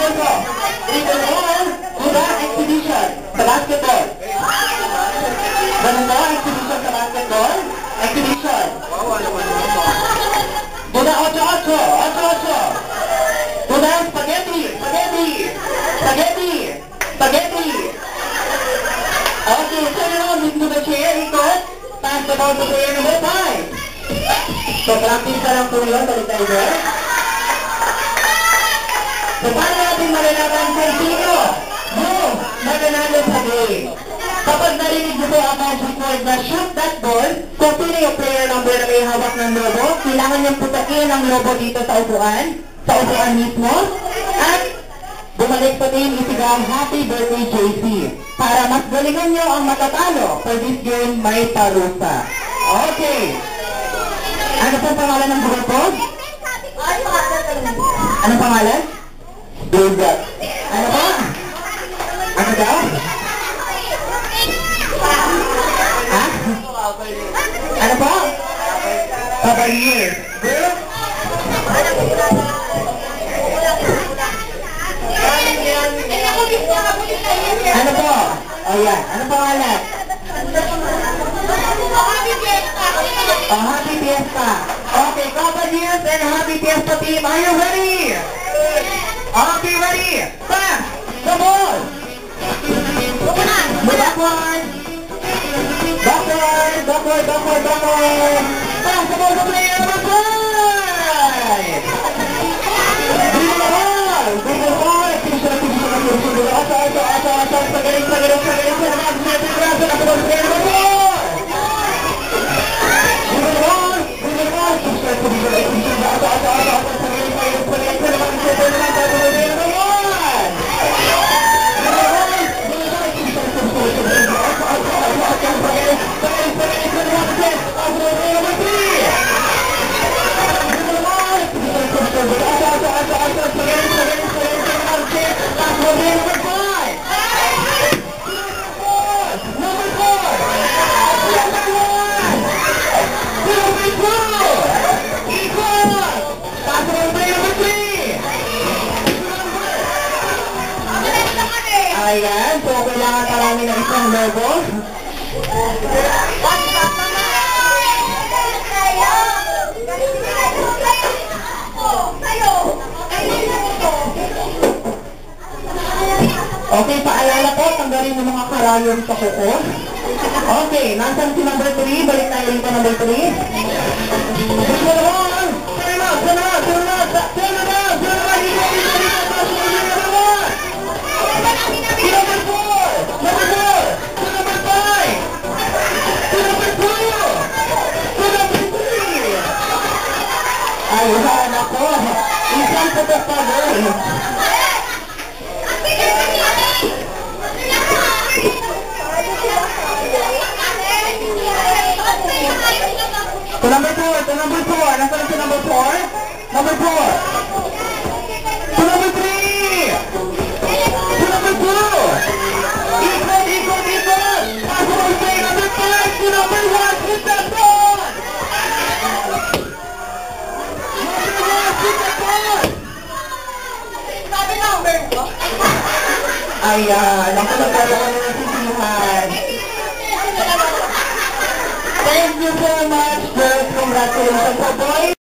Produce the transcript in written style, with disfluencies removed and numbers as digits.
dribble ko. Dribble ball. Buda, exhibition. Sa basketball. Ganun ba? Exhibition sa basketball. Exhibition. Buda, 8-8. 8-8. Buda, spaghetti. Spaghetti. Spaghetti. Spaghetti. Okay, turn around into the chair. Ikot. Pass the ball to player number 5. So, practice ka lang po yun. Balik tayo doon. So, paano natin malalaman kung sino yung naganalo sa game? Kapag narinig nyo po ang magic word na shoot that ball, kung sino yung player number na may hawak ng lobo, kailangan niyang putakin ang lobo dito sa upuan mismo, at bumalik pa din isigang happy birthday JC. Para mas galingan nyo ang matatalo, for this game may parusa. Okay. Ano pong pangalan ng grupo? Ano pangalan? Duga. Ano po? Ano daw? Ha? Ano po? Cavalier. Group? Ano po? O yan. Ano pangalan? Oh, Happy Fiesta. Okay, Cavaliers and Happy Fiesta team, are you ready? Okay, ready. Pass the ball. Backward. Backward, backward, backward, backward. Pass the ball to player number 5. Dribble the ball. Dribble the ball. Finish. Pagaling. Ayan, so kailangan parami ng isang logo. Okay, paalala po, tanggalin ng mga karayon sa kuko. Okay, nasan si number 3? Balik tayo dito number 3. Ayan ako, isang putok pa doon. To number 4, nasaan si number 4? Number 4. To number 3. To number 2. Ikot. Possible play number 5 to number 1. Hit that ball. Ayan, ako nagkaroon ng sisihan. Thank you so much, girls. Congratulations, boys.